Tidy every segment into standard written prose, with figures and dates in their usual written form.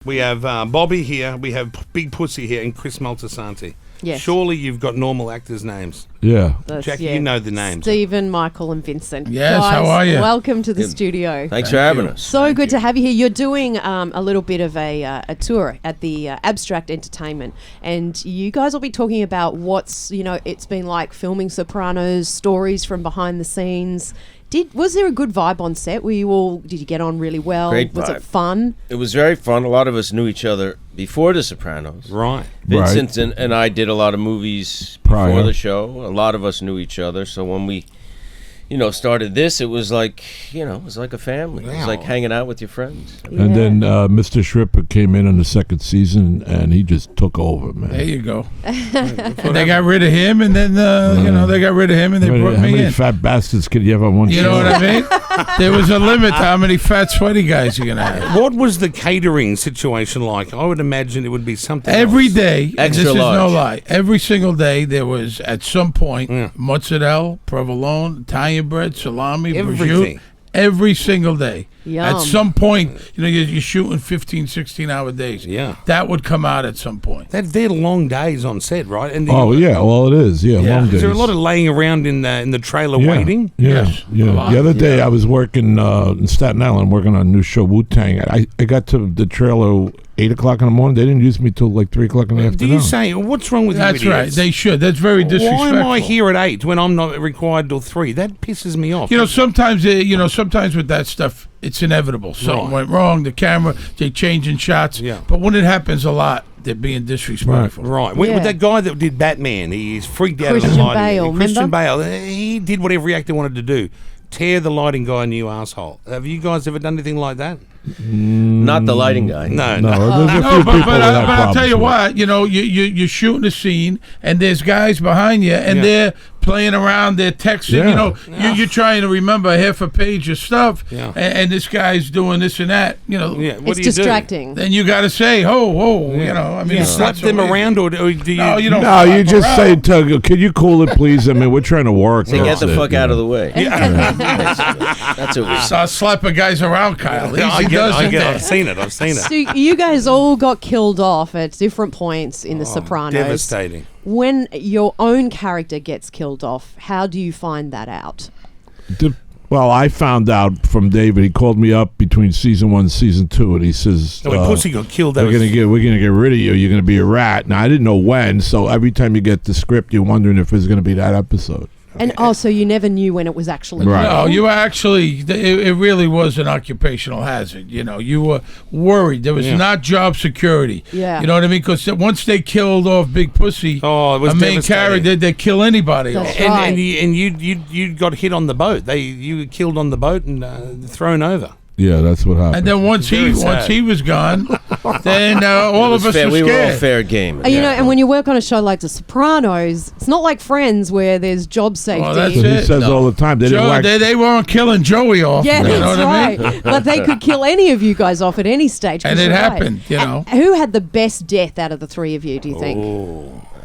We have Bobby here, we have Big Pussy here, and Chris Maltasanti. Yes. Surely you've got normal actors' names. Yeah. Jackie, you know the names. Stephen, Michael, and Vincent. Yes, Guys, how are you? Welcome to the studio. Thanks for having us. So good to have you here. You're doing a little bit of a tour at the Abstract Entertainment, and you guys will be talking about what's, it's been like filming Sopranos, stories from behind the scenes. Was there a good vibe on set? Did you get on really well? Great Was vibe. it fun? It was very fun. A lot of us knew each other before The Sopranos. Right. Vincent and I did a lot of movies before the show. A lot of us knew each other. So when we, started this, it was like, it was like a family. It was like hanging out with your friends. Yeah. And then Mr. Shripper came in the second season, and he just took over, man. There you go. And they got rid of him, and then they got rid of him, and they brought How me many in. fat bastards could you have on one You show? know what I mean? There was a limit to how many fat, sweaty guys you're gonna have. What was the catering situation like? I would imagine it would be something Every else. day, and Extra this is no large. lie, every single day there was, at some point, Yeah. mozzarella, provolone, Italian bread, salami, Everything. prosciutto, every single day. Yum. At some point, you're shooting 15, 16-hour days. Yeah. That would come out at some point. They're long days on set, right? And Oh, yeah. Well, it is. Yeah, long days. Is there a lot of laying around in the trailer yeah. waiting? Yeah, Yes, yeah. a lot. The other day I was working in Staten Island, working on a new show, Wu-Tang. I got to the trailer 8 o'clock in the morning. They didn't use me till like 3 o'clock in the Do afternoon. you say, what's wrong with you That's right. idiots? They should. That's very disrespectful. Why am I here at 8 when I'm not required till 3? That pisses me off. Sometimes with that stuff, it's inevitable. Something Right. went wrong. The camera, they changing shots. Yeah. But when it happens a lot, they're being disrespectful. Right. Yeah. With that guy that did Batman, he's freaked out Christian at the lighting. Bale, Christian remember? Bale, he did what every actor wanted to do. Tear the lighting guy a new asshole. Have you guys ever done anything like that? Not the lighting guy. No. No, there's a few No, but people that have I'll tell you problems with what, you're shooting a scene, and there's guys behind you, and Yeah. they're playing around, they're texting, Yeah. you're trying to remember half a page of stuff, Yeah. and this guy's doing this and that, Yeah. What It's do you distracting. then you got to say, ho, Do you it's slap not so them easy. around, or do you? No, you it. don't. No, you slap just say, around. "Can you cool it, please?" I mean, we're trying to work. Say, get the That's fuck it, out you of the know. way. That's what we Start slapping guys around, Kyle. I Easy does it. I've seen it. I've seen it. So you guys all got killed off at different points in The Sopranos. Devastating. When your own character gets killed off, how do you find that out? Well, I found out from David. He called me up between season 1 and season 2, and he says, When Pussy got killed, that we're was... gonna get rid of you. You're gonna be a rat." Now I didn't know when, so every time you get the script, you're wondering if it's gonna be that episode. And so you never knew when it was actually Right. No, you were actually, it really was an occupational hazard. You were worried. There was not job security. Yeah. You know what I mean? Because once they killed off Big Pussy, Oh, it was a main devastating. character, they'd kill anybody That's else. right. And you got hit on the boat. You were killed on the boat and thrown over. Yeah, that's what happened. And then once Very sad. he was gone, then all of us were we were all scared. fair game. And when you work on a show like The Sopranos, it's not like Friends where there's job safety. Well, that's So he it. says all the time. They didn't Joe, whack. they weren't killing Joey off. Yeah, you know that's what I mean? right. But they could kill any of you guys off at any stage. 'cause And it you're right. happened, Who had the best death out of the three of you, do you think?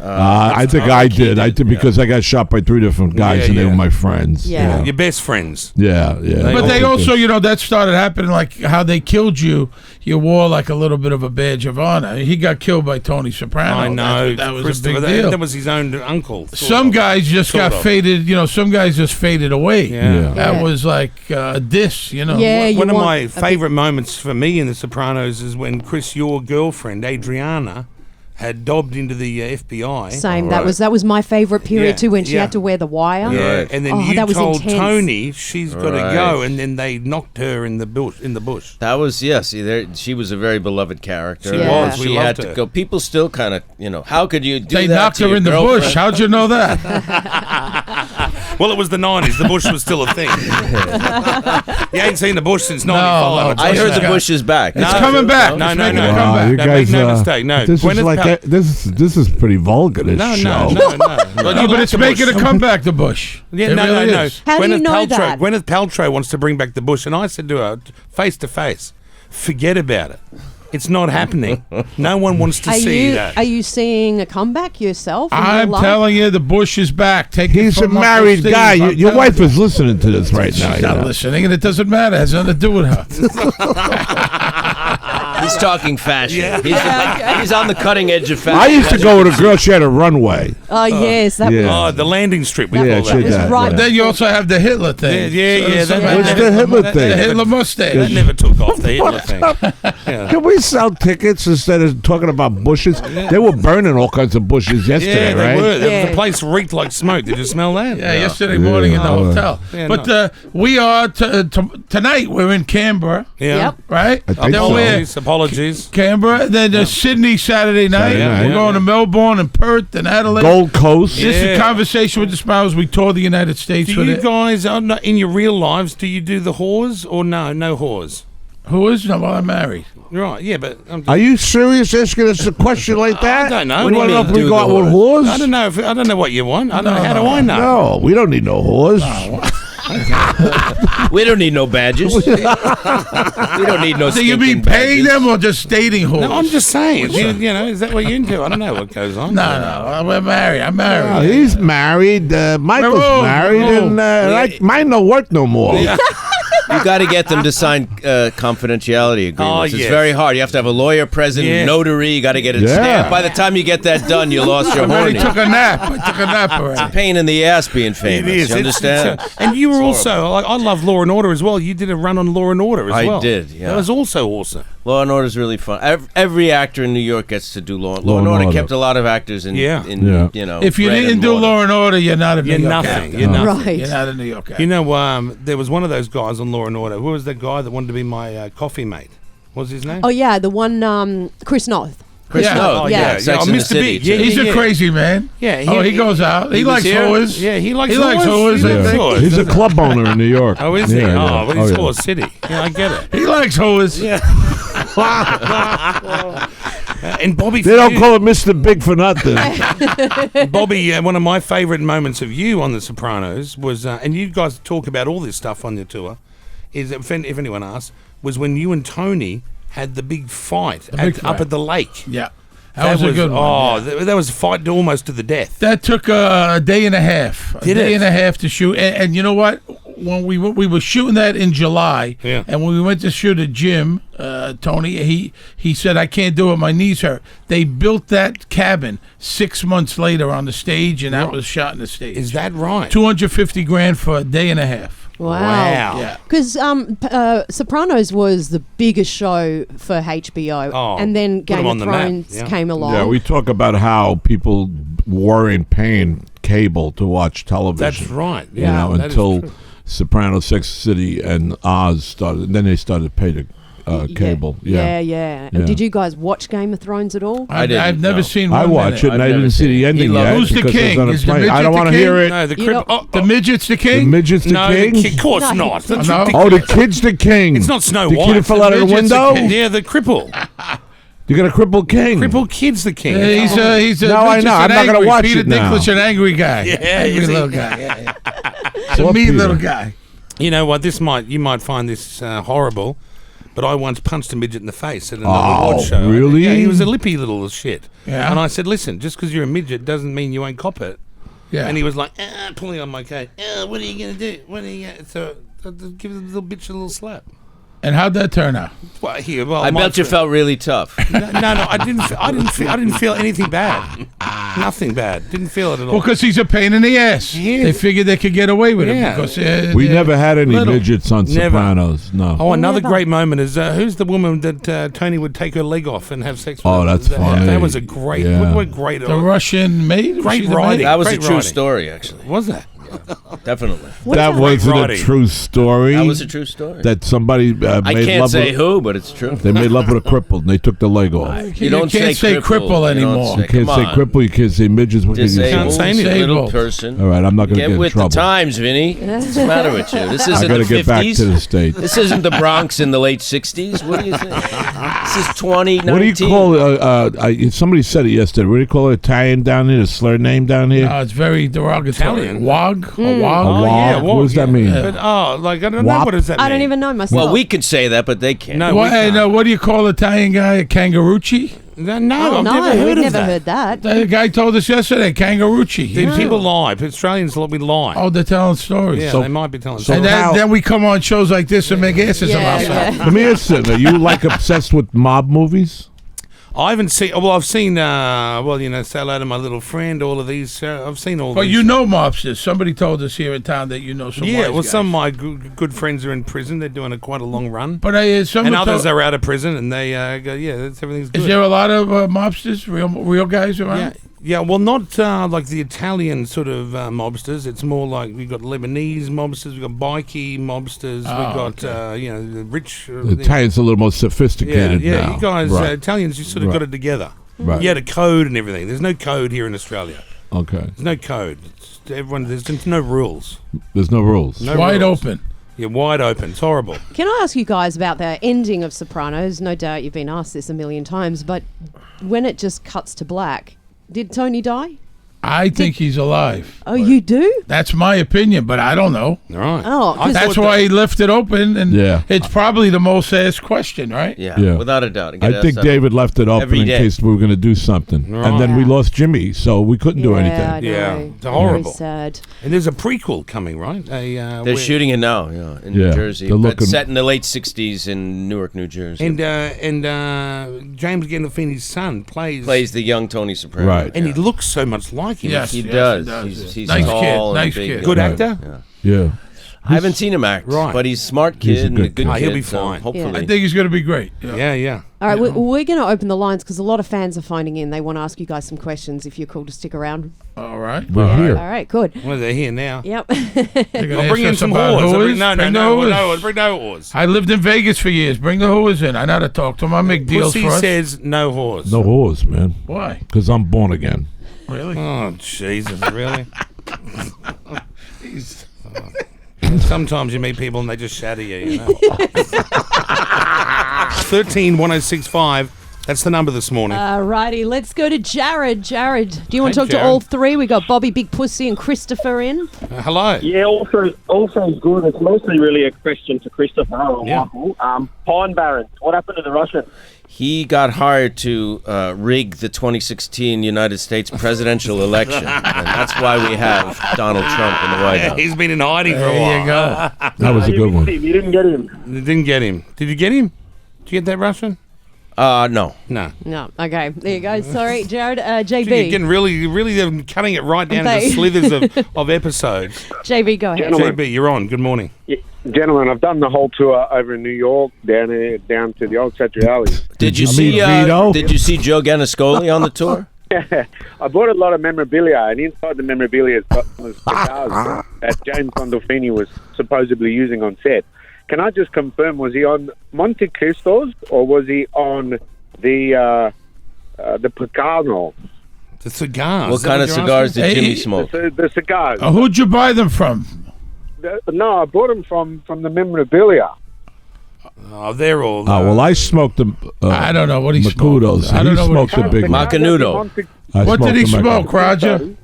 I think I did. I did because I got shot by 3 different guys, Yeah, and they yeah. were my friends. Yeah. Your best friends. Yeah. But they also, that started happening, like how they killed you. You wore like a little bit of a badge of honor. He got killed by Tony Soprano. I know. That was a Christopher, big deal. That was his own uncle. Some guys just Sort got of. faded. Some guys just faded away. Yeah. That Yeah. was like a diss. Yeah, you One of want my a favourite moments for me in The Sopranos is when Chris, your girlfriend, Adriana, had dobbed into the FBI. Same. That was my favourite period Yeah, too, when she yeah. had to wear the wire. Yeah, Right. and then Oh, you that was told intense. Tony she's got to Right. go, and then they knocked her in the bush. That was, she was a very beloved character. She was. We We had loved to her. go. People still kind of, how could you do They that knocked to her your in the girlfriend? bush. How'd you know that? Well, it was the 90s. The bush was still a thing. You ain't seen the bush since 95. no, I heard the Yeah. bush is back. It's coming back. No, It's no, making no. a comeback. you No, guys, make no mistake. No, this is Gwyneth like Pal- this is pretty vulgar. This No, show. no. But it's making a comeback, the bush. Yeah, It no, really no. is. How do you know Paltrow, that? Gwyneth Paltrow wants to bring back the bush, and I said to her, face to face, forget about it. It's not happening. No one wants to see that. Are you seeing a comeback yourself? in real I'm life? telling you, the bush is back. Take it He's a from Uncle married Steve. guy. I'm Your telling wife you. is listening to this right now. She's you not know. listening, and it doesn't matter. It has nothing to do with her. He's talking fashion. Yeah. He's on the cutting edge of fashion. I used to go with a girl. She had a runway. Oh, yes. That Yeah. Oh, the landing strip. We Yeah, call she that. did that. right. Yeah. Then you also have the Hitler thing. Yeah. What's the Hitler The thing? Hitler mustache. That never took off the Hitler thing. Yeah. Can we sell tickets instead of talking about bushes? They were burning all kinds of bushes yesterday, Yeah, they right? were. Yeah. The place reeked like smoke. Did you smell that? Yeah, yesterday morning in the hotel. Yeah, But we are tonight. We're in Canberra, Yeah. Yep. right? I think Then so. we're Apologies. Canberra. Then Sydney Saturday night. Saturday night, We're yeah. going to Melbourne and Perth and Adelaide. Gold Coast. This is Yeah. Conversation with the Spouse. We toured the United States Do with you it. guys, in your real lives, do you do the whores or no whores? Who is? No, well, I'm married. Right, yeah, but Are you serious asking us a question like that? I don't know. You What do want you to know mean, if we do go out the with whores? I don't know. I don't know what you want. How do I know? No, we don't need no whores. We don't need no badges. We don't need no. So you mean stinking paying badges. them or just stating who? No, I'm just saying. You know, is that what you're into? I don't know what goes on. No, we're married. I'm married. Oh, he's married. Michael's Whoa, married, whoa. and mine don't work no more. You got to get them to sign confidentiality agreements. Oh, It's yes. very hard. You have to have a lawyer present, Yes. notary. You got to get it Yeah. stamped. By the time you get that done, you lost your I already horny. took a nap. I took a nap already. Pain in the ass being famous. It is. You understand? And you were It's also, like, I love Law and Order as well. You did a run on Law and Order as I well. did, yeah. That was also awesome. Law and Order is really fun. Every actor in New York gets to do Law and Law and Order. Order. Kept a lot of actors in, Yeah. Yeah. you know. If you bread didn't and do mortar. Law and Order, you're not a New You're York nothing. actor. You're nothing. Right. You're not a New York actor. You know, there was one of those guys on Law and Order. Who was that guy that wanted to be my coffee mate? What was his name? Oh, yeah. The one, Chris North. Chris Yeah. Noth, Oh, yeah. yeah. Sex Oh, and the Mr. City, Big. Yeah, too. He's a crazy man. Yeah. He goes out. He was likes here? whores. Yeah, he likes He likes whores. whores, He I likes think. whores. He's a club owner in New York. Oh, is he? Yeah, yeah. Oh, but he's yeah. Law City. Yeah, I get it. He likes whores. Yeah. And Bobby, They don't call him Mr. Big for nothing. Bobby, one of my favourite moments of you on The Sopranos was, and you guys talk about all this stuff on your tour, is if anyone asks, was when you and Tony had the big fight, up at the lake. Yeah. That was a good one. Oh, yeah. that was a fight almost to the death. That took a day and a half. Did a day it? and a half to shoot. And you know what? When we were shooting that in July, Yeah. and when we went to shoot at Jim, Tony, he said, I can't do it. My knees hurt. They built that cabin 6 months later on the stage, and that was shot in the stage. Is that right? $250,000 for a day and a half. Wow. Yeah. Because Sopranos was the biggest show for HBO, Oh, and then put 'em Game on of the map, Thrones yeah. came along. Yeah, we talk about how people were in paying cable to watch television. That's right. You Yeah, know, that is until true. Sopranos, Sex City, and Oz started. Then they started to pay the cable. Yeah. Yeah. And did you guys watch Game of Thrones at all? I didn't, I've never no. seen one I watch minute. it, and I I've didn't never see seen the it. ending He yet. Who's the because king? I was on a Is the plane. I midget don't the want to king? hear it. No, the You crib. know- The midget's the The king? midget's the No, king. of course No. not. That's No. ridiculous. Oh, the kid's the king. It's not Snow the White. kid who fell out of the midget's the window. king. Yeah, the cripple. You got a crippled king. Cripple kid's the king. He's a No, I just know. an I'm not gonna angry- watch Peter it now. Dinklage, an angry guy. Yeah, angry is he? little guy. Yeah. It's a What mean Peter? little guy. You know what? You might find this horrible, but I once punched a midget in the face at another Oh, award show. really? Yeah, he was a lippy little shit. Yeah. And I said, listen, just because you're a midget doesn't mean you won't cop it. Yeah. And he was like, pulling on my coat. What are you going to do? What are you going to... So I give the little bitch a little slap. And how'd that turn out? Well, I bet you felt really tough. No, I didn't feel anything bad. Nothing bad. Didn't feel it at all. Well, because he's a pain in the ass. He is. They figured they could get away with Yeah. it because We they're never had any little. midgets on Never. Sopranos. No. Oh, another Never. great moment is who's the woman that Tony would take her leg off and have sex with? Oh, her? that's funny. That was a great, Yeah. what great, The Russian maid. Was Great she the writing. maid? That was a Great true writing. story, actually. was that? Definitely. That wasn't a writing. true story. That was a true story. That somebody I made can't love say with. who, but it's true. They made love with a cripple and they took the leg off. You don't can't say cripple You don't anymore. say- You can't come say on. cripple. You can't say midgets. What can you say? Can't Disabled say anything. little Disabled. person. All right, I'm not going to Get get in with trouble. the times, Vinny. What's the matter with you? This I isn't got the to get back to the 50s. States. This isn't the Bronx in the late 60s. What do you think? This is 2019. What do you call somebody said it yesterday. What do you call it? Italian down here? A slur name down here? No, it's very derogatory. Italian. Wog? A wog? wog. Oh, yeah, What does that mean? But, like, I don't know. Wop? What does that mean? I don't even know myself. Well, we could say that, but they can't. No, What, what do you call Italian guy? A kangarucci? No, Oh, I've no, never heard we've of never that. heard that. The guy told us yesterday, kangarucci. Dude, people lie. Australians, we lie. Oh, they're telling stories. yeah, so- they might be telling so And stories. then we come on shows like this and make asses of Yeah, ourselves. yeah. Let me ask you, are you like obsessed with mob movies? I haven't seen. Well, I've seen. Say hello to my little friend. All of these. I've seen all. But these. you know mobsters. Somebody told us here in town that you know some Yeah, wise well, guys. some of my good friends are in prison. They're doing quite a long run. But And someone others told, are out of prison, and they go, everything's good. is there a lot of mobsters, real guys around? Yeah, yeah. Well, not like the Italian sort of mobsters. It's more like we've got Lebanese mobsters, we've got bikie mobsters, we've got the rich. The Italians are a little more sophisticated yeah. now. You guys, Right. Italians, you sort of got it together. Right. You had a code and everything. There's no code here in Australia. Okay. There's no code. There's no rules. There's no rules. No Wide rules. open. You're wide open. It's horrible. Can I ask you guys about the ending of Sopranos? No doubt you've been asked this a million times, but when it just cuts to black, did Tony die? I think he's alive. Oh, you do? That's my opinion, but I don't know. All right. Oh, I That's thought why he left it open, and Yeah. it's probably the most asked question, right? Yeah, Yeah. without a doubt. I think David left it open every in day. case we were going to do something. Right. And then we Yeah. lost Jimmy, so we couldn't do I anything. know. Yeah, it's horrible. Very sad. And there's a prequel coming, right? They're shooting it now, in New Yeah, Jersey. they're But looking- set in the late '60s in Newark, New Jersey. And James Gandolfini's son plays Plays the young Tony Soprano. Right. and he looks so much like him. Yes. He Yes, does. he does. He's Nice tall kid, and nice big. kid. Good Right. actor. Yeah. I haven't seen him act, Right. but he's a smart He's kid a and good a good kid. kid. He'll be so fine. hopefully. I think he's going to be great. Yeah. All right, we're going to open the lines because a lot of fans are phoning in. They want to ask you guys some questions if you're cool to stick around. All right. We're here. All right, good. Well, they're here now. Yep. They're gonna I'll bring ask in us some about whores. whores. No, Bring the whores. bring no whores. I lived in Vegas for years. Bring the whores in. I know how to talk to them. I make deals Pussy for us. says no whores. No whores, man. Why? Because I'm born again. Really? Oh, Jesus, really? Sometimes you meet people and they just shatter you, 131065. That's the number this morning. Righty, let's go to Jared. Jared, do you want to Hey, talk to Jared. all three? We got Bobby, Big Pussy, and Christopher in. Hello. Yeah, also good. It's mostly really a question to Christopher or Yeah. Michael. Pine Barrens, what happened to the Russian? He got hired to rig the 2016 United States presidential election, and that's why we have Donald Trump in the White House. He's been in hiding for a while. There you go. That was a You good missed one. him. You didn't get him. You didn't get him. Did you get him? Did you get that Russian? No. No. No, okay. There you go. Sorry, Jared. You're JB. getting really cutting it right down to the Okay. slithers of episodes. JB, go ahead. Gentlemen. JB, you're on. Good morning. Yeah, gentlemen, I've done the whole tour over in New York, down to the old Satriali. Did you I see? mean, Vito? Did you see Joe Ganascoli on the tour? I bought a lot of memorabilia, and inside the memorabilia was cigars that James Gandolfini was supposedly using on set. Can I just confirm, was he on Monte Cristos or was he on the Picano? The cigars. What Is that kind of you're cigars asking? did Hey, Jimmy smoke? The cigars. Who'd you buy them from? No, I bought them from the memorabilia. Oh, they're all. Oh, well, I smoked them. I don't know what he Macutos. smoked. I don't He know what smoked he the big one. Macanudo. I What did he smoked the smoke, Roger?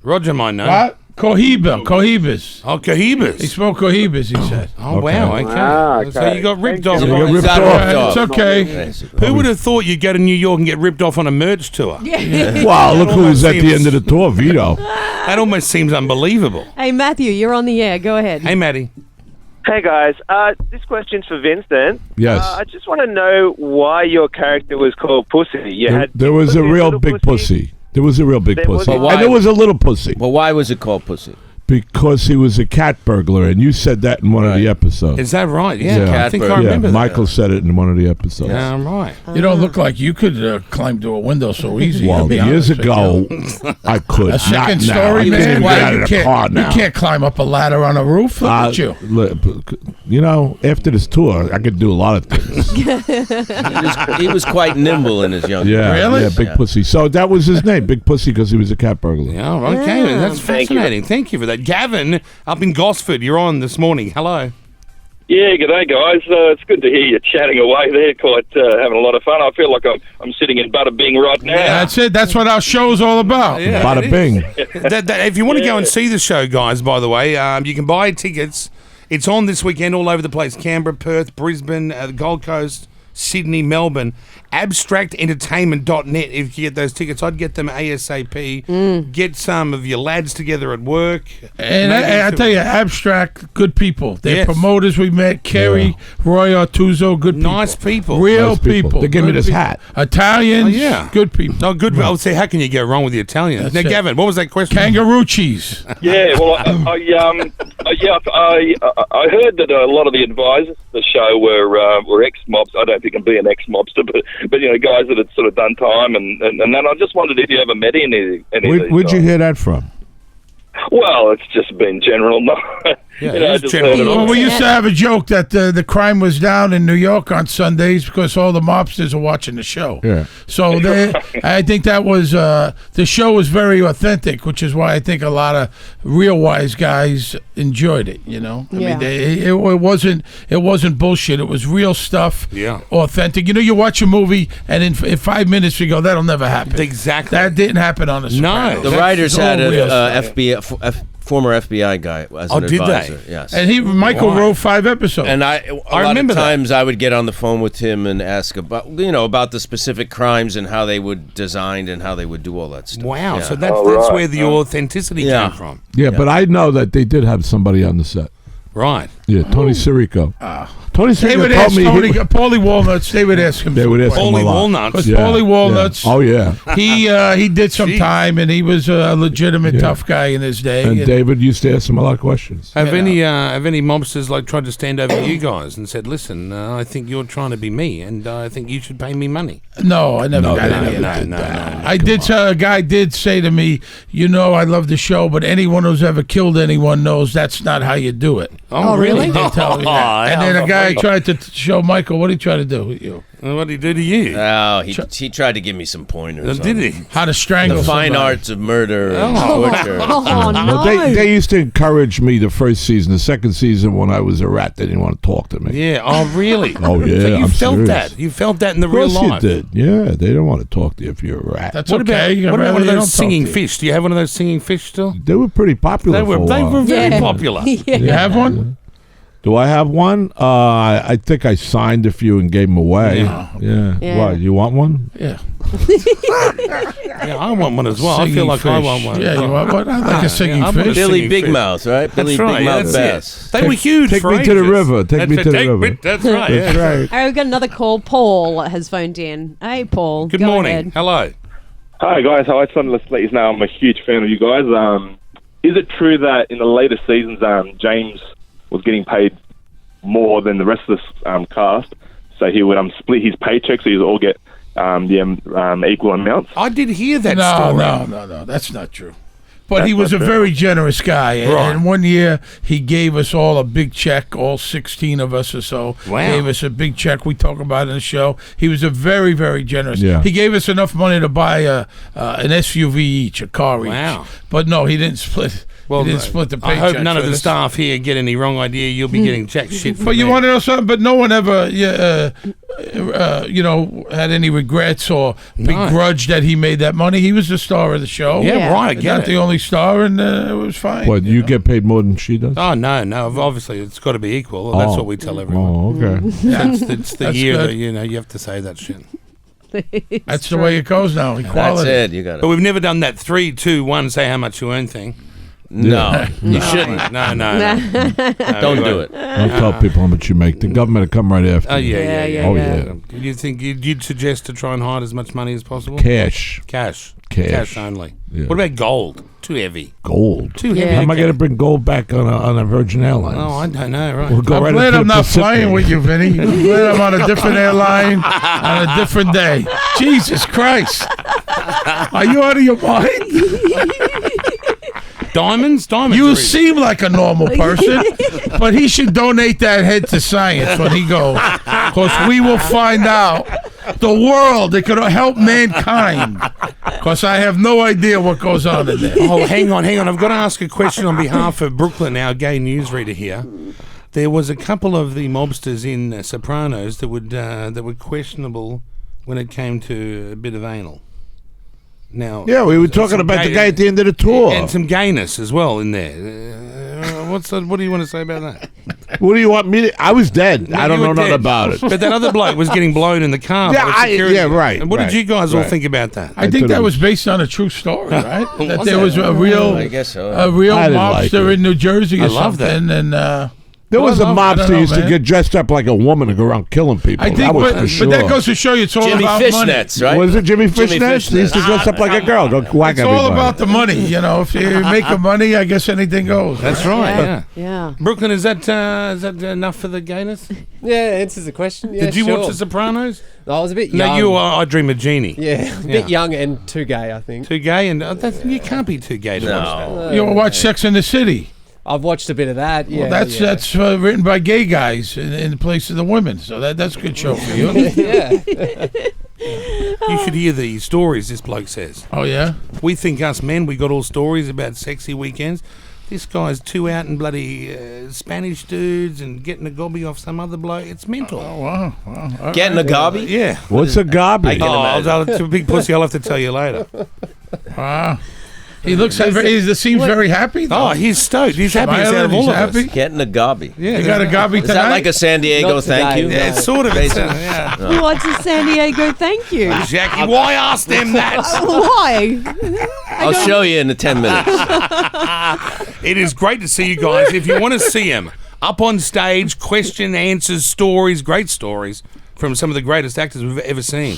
Roger might know. What? Cohibas. Oh, He Cohibas. smoked Cohibas, he said. Oh, wow. Okay. Ah, So okay. you got ripped Thank off. you. You got ripped Got off. ripped off. It's okay. Yes. Who would have thought you'd go to New York and get ripped off on a merch tour? Wow, look who was at the Seems- end of the tour, Vito. That almost seems unbelievable. Hey, Matthew, you're on the air. Go ahead. Hey, Maddie. Hey guys, this question's for Vincent. Yes. I just want to know why your character was called Pussy. You had There was a Pussy, real Little big pussy. There was a real big There was pussy. a- And there was a little pussy. Well, why was it called Pussy? Because he was a cat burglar, and you said that in one of the episodes. Is that right? Yeah, Yeah. I think Cat I bird. remember that. Michael said it in one of the episodes. Yeah, right. You don't look like you could climb through a window so easy. Well, to be years honest with ago, you. I could. A second not now. story, I can't man. even Why get out you of the car can't? now. You can't climb up a ladder on a roof. Look at you. You know, after this tour, I could do a lot of things. He was quite nimble in his young Yeah, Really? yeah, Big Yeah. Pussy. So that was his name, Big Pussy, because he was a cat burglar. Yeah, okay. Yeah. That's Thank you. fascinating. Thank you for that. Gavin, up in Gosford, you're on this morning. Hello. Yeah, g'day guys. It's good to hear you chatting away there, quite having a lot of fun. I feel like I'm sitting in Bada Bing right now. That's it. That's what our show's all about. Yeah, Bada bing. If you want to go and see the show, guys, by the way, you can buy tickets. It's on this weekend all over the place. Canberra, Perth, Brisbane, the Gold Coast, Sydney, Melbourne. AbstractEntertainment.net. If you get those tickets, I'd get them ASAP. Get some of your lads together at work. And I tell you, Abstract, good people. They're Yes. promoters we met. Kerry, Roy Artuso, good people. Nice people. Real Nice people. They gave me Good this people. hat. Italians, yeah. good people. Oh, good. I would say, how can you go wrong with the Italians? That's Now, it. Gavin, what was that question? Kangaroo cheese. Yeah, well, I heard that a lot of the advisors of the show were ex-mobs. I don't think I'm being ex-mobster, but guys that had sort of done time, and then I just wondered if you ever met any of these Where'd you guys. hear that from? Well, it's just been general. Yeah, You know, it is just general. heard it all. Well, we used to have a joke that the crime was down in New York on Sundays because all the mobsters are watching the show. Yeah. So I think that was the show was very authentic, which is why I think a lot of real wise guys enjoyed it. You know, I Yeah. mean, it wasn't bullshit. It was real stuff. Yeah. Authentic. You know, you watch a movie and in 5 minutes you go, that'll never happen. Exactly. That didn't happen on the Sopranos. The That's writers all had real a stuff. former FBI guy as an did they? advisor. Yes. And Michael Why? wrote 5 episodes. And a lot remember of that. times I would get on the phone with him and ask about the specific crimes and how they would design and how they would do all that stuff. Wow. Yeah. So that's right. where the authenticity Yeah. came from. Yeah, but I know that they did have somebody on the set. Right. Yeah, Tony Sirico. Tony They Sirico would told ask me Tony, Paulie Walnuts. They would ask him. they would ask him Holy a lot. walnuts. Because Yeah, Paulie Walnuts, yeah. Oh yeah. he did some Jeez. time, and he was a legitimate Yeah. tough guy in his day. And and- David used to ask him a lot of questions. Have any mobsters tried to stand over you guys and said, "Listen, I think you're trying to be me, and I think you should pay me money"? No, I never No, got they any of never that. did I did. A guy did say to me, I love the show, but anyone who's ever killed anyone knows that's not how you do it. Oh, really? He did tell me that. And then a guy tried to show Michael, what did he try to do with you? What did he do to you? Oh, he tried to give me some pointers. Did on he? How to strangle The fine somebody. arts of murder and Oh. torture. Oh, no. Well, they used to encourage me the first season. The second season, when I was a rat, they didn't want to talk to me. Yeah. Oh, really? Oh, yeah, So you I'm felt serious. that? You felt that in the Of real course life? you did. Yeah, they don't want to talk to you if you're a rat. That's What okay. about, what about one of They don't those talk singing to you. fish? Do you have one of those singing fish still? They were pretty popular They for a were while. very Yeah. popular. Yeah. You have one? Do I have one? I think I signed a few and gave them away. Yeah. Yeah. Why? You want one? Yeah. Yeah, I want one as well. I feel Singing like I fish. want one. Yeah, you want one? I like a singing I want a fish. Billy Singing Big fish. Mouth, right? Billy That's right. Big Mouth That's Bass. it. They were huge. Take for me to the ages. river. Take me to the river. That's right. That's yeah. right. All right, we've got another call. Paul has phoned in. Hey, Paul. Good go morning. ahead. Hello. Hi guys, I just wanted to let you know I'm a huge fan of you guys. Is it true that in the later seasons, James was getting paid more than the rest of the cast? So he would split his paycheck, so you all get the equal amounts. I did hear that No, story. no, that's not true. But he was a very generous guy. Right. And one year he gave us all a big check, all 16 of us or so. Wow. Gave us a big check. We talk about it in the show. He was a very, very generous. Yeah. He gave us enough money to buy an SUV each, a car Wow. each. But no, he didn't split. He didn't split the I paycheck. hope none of the staff here get any wrong idea. You'll be getting jack shit from But you me. want to know something? But no one ever, had any regrets or begrudged that he made that money. He was the star of the show. Yeah, Yeah. right. I get Not it. the only star, and it was fine. What, you get paid more than she does? Oh no. Obviously, it's got to be equal. That's what we tell everyone. Oh, okay. It's the That's year good. that you have to say that shit. That's the way it goes now. That's Equality. it. You got But it. we've never done that 3, 2, 1. Say how much you earn thing. No, you shouldn't. No. Don't do it. Don't tell people how much you make. The government will come right after Oh you. yeah. Oh, yeah. You think you'd suggest to try and hide as much money as possible? Cash. Cash only. Yeah. What about gold? Too heavy. Gold. Too Yeah. heavy. How am I to going to carry. bring gold back on a Virgin Airlines? Oh, I don't know. Right. We'll go I'm right glad into I'm the not Pacific. flying with you, Vinny. I'm glad I'm on a different airline on a different day. Jesus Christ. Are you out of your mind? Diamonds. You are easy. seem like a normal person, but he should donate that head to science when he goes. Because we will find out the world. It could help mankind. Because I have no idea what goes on in there. Oh, hang on. I've got to ask a question on behalf of Brooklyn, our gay newsreader here. There was a couple of the mobsters in Sopranos that were questionable when it came to a bit of anal. Now, Yeah, we were talking about the guy at the end of the tour. and some gayness as well in there. What do you want to say about that? What do you want me to... I was dead. No, I don't you know were nothing dead. about it. But that other bloke was getting blown in the car. Yeah, by security. right. And what did you guys all right. think about that? I think thought that it was based on a true story, right? that Was there it? was a real, I guess so. a real I didn't like mobster it. in New Jersey or I love that. something, and There was a I mobster don't who know, used to man. get dressed up like a woman and go around killing people. I think, that was but, for sure. but that goes to show you it's all Jimmy about money. Fishnets, right? Was it Jimmy Jimmy Fishnets? He used to dress up like a girl, go whack It's everybody. all about the money, you know. If you make the money, I guess anything goes. That's right. Yeah. Yeah. Brooklyn, is that enough for the gayness? Yeah, answers the question. Yeah, Did you sure. watch The Sopranos? I was a bit young. No, you are I Dream of Jeannie. Yeah, a bit young and too gay, I think. Too gay, and you can't be too gay to watch that. You ever watch Sex in the City? I've watched a bit of that. Yeah, Well, that's written by gay guys in place of the women. So that's a good show for you. yeah. You should hear the stories this bloke says. Oh yeah. We think us men, we got all stories about sexy weekends. This guy's too out and bloody Spanish dudes and getting a gobby off some other bloke. It's mental. Oh wow. All Getting a gobby? Yeah. What's a garbage? It's a big pussy. I'll have to tell you later. Wow. He looks. He seems very happy. Though. Oh, he's stoked. He's happy out Smiling, of all he's of happy. us. Getting a gobby. Yeah, You got a gobby Is tonight? that like a San Diego Not thank you? today, Yeah, it's sort of. It's, Basically. yeah. What's a San Diego thank you? Jackie, why ask them that? Why? I'll show you in 10 minutes. It is great to see you guys. If you want to see him up on stage, question, answers, stories, great stories from some of the greatest actors we've ever seen.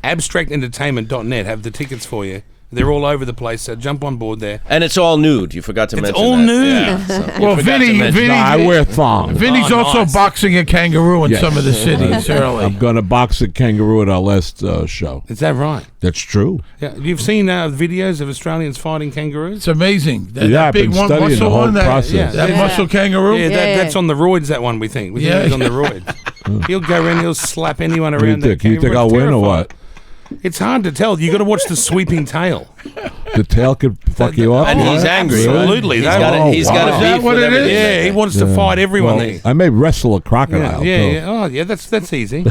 AbstractEntertainment.net have the tickets for you. They're all over the place, so jump on board there. And it's all nude. You forgot to It's mention all that. nude. Yeah, so you Well, forgot to Vinny, mention- No, I wear thongs. Vinny's Oh, also nice. boxing a kangaroo in Yes. some of the cities early. I'm going to box a kangaroo at our last show. Is that right? That's true. Yeah. You've seen videos of Australians fighting kangaroos? It's amazing. That, Yeah, that I've big been one, studying muscle the whole one, that, process. that Yeah. muscle kangaroo. Yeah, Yeah. that's on the roids, that one, we think. We think Yeah. he's on the roids. He'll go around, he'll slap anyone What do you around. that think? You think kangaroo. I'll It's win or terrifying. what? It's hard to tell. You got to watch the sweeping tail. The tail could fuck you up? And he's angry. Absolutely. He's That- got oh, a, he's got wow. a Is that beef what with it is? everything. Yeah, he wants to fight everyone. Well, there. I may wrestle a crocodile, Yeah, too. yeah. Oh, yeah, that's easy.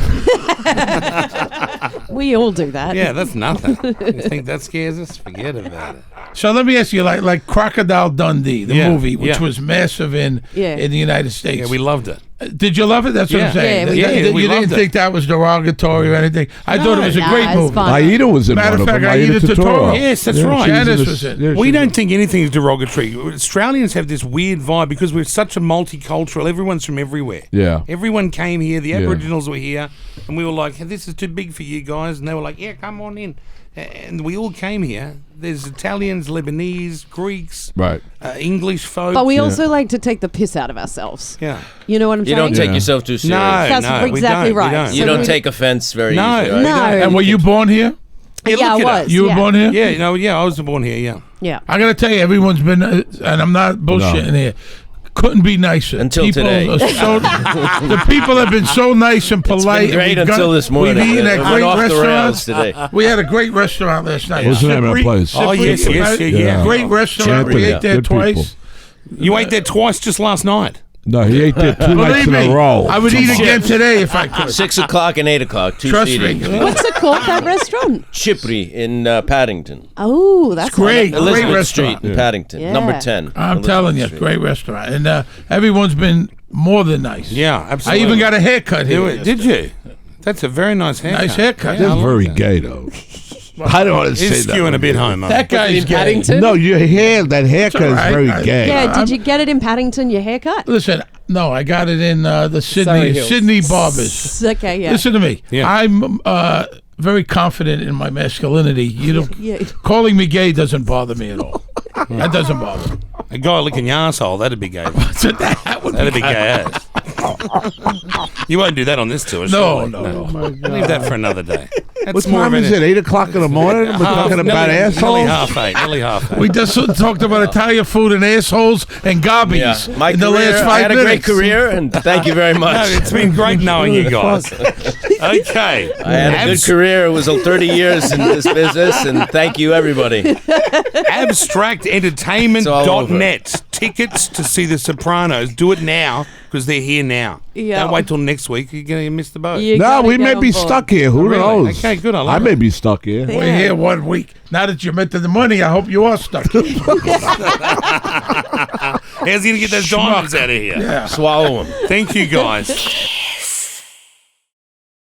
We all do that. Yeah, that's nothing. You think that scares us? Forget about it. So let me ask you, like Crocodile Dundee, the Yeah, movie, which yeah. was massive in the United States. Yeah, we loved it. Did you love it? That's what Yeah. I'm saying. Yeah, we did. You We didn't loved it. think that was derogatory or anything. I thought it was a No, great it's movie. fun. Aida was in Matter one of of fact, them. Aida Totoro. Yes, that's Yeah, right. she Janice in was in. yeah, We she don't think anything is derogatory. Australians have this weird vibe because we're such a multicultural. Everyone's from everywhere. Yeah. Everyone came here. The Yeah. Aboriginals were here, and we were like, hey, "This is too big for you guys," and they were like, "Yeah, come on in." And we all came here. There's Italians, Lebanese, Greeks, Right. English folks. But we also like to take the piss out of ourselves. yeah. You know what I'm You saying? don't take Yeah. yourself too serious. That's we exactly don't, we right. don't. You So don't we- take offense very No, easily. No. Right? And were you born here? Yeah, look I at was. us. You were born here? Yeah, no, yeah, I was born here. Yeah. Yeah. I got to tell you, everyone's been, and I'm not bullshitting here, couldn't be nicer. Until people today. Are so, the people have been so nice and polite. It's been great and we've until this morning. We've eaten It at went great off the rails restaurants. today. We had a great restaurant last night. What's the name of that place? Oh, yes, Cypriot, yes, right? yeah. Great restaurant. We Champion. ate there Good twice. people. You ate there twice just last night. No, he ate there 2 nights Believe in me, a row. I would eat again today if I could. 6 o'clock and 8 o'clock. Two Trust seating. me. What's it called, that restaurant? Chipri in Paddington. Oh, that's great. nice. Elizabeth restaurant. Street in Paddington. Yeah. Number 10. I'm Elizabeth telling you, Street. great restaurant. And everyone's been more than nice. Yeah, I absolutely. even got a haircut here. Did you? That's a very nice haircut. Nice haircut. Yeah, I That's like very that. gay, though. I don't want to say It's that. skewing a bit home. That guy's In gay. Paddington? No, your hair, that haircut It's all is right. very I- gay. Yeah, I'm- did you get it in Paddington, your haircut? Listen, no, I got it in the Surrey Hills. Sydney Barbers. Okay, yeah. Listen to me. Yeah. I'm very confident in my masculinity. You don't, Yeah. calling me gay doesn't bother me at all. That doesn't bother me. A guy licking your asshole, that'd be gay. So that would That'd be gay. gay ass. You won't do that on this tour, No, surely. no, no. Leave that for another day. That's What time is it? 8 o'clock in the morning? We're talking about Nearly assholes? half eight. We just talked about Italian food and assholes and gobbies Yeah. My in the career, last 5 I had minutes. a great career, and thank you very No, much. it's been great knowing you guys. Okay. I had a good career. It was 30 years in this business, and thank you, everybody. AbstractEntertainment.net. tickets to see The Sopranos, do it now because they're here now. Yeah. Don't wait till next week. You're going to miss the boat. You No, gotta we get may on be board. stuck here. Who Really? knows? Okay, good. I I love may it. be stuck here. Yeah. We're here 1 week. Now that you're into the money, I hope you are stuck. How's he going to get those diamonds out of here? Swallow him. Thank you, guys.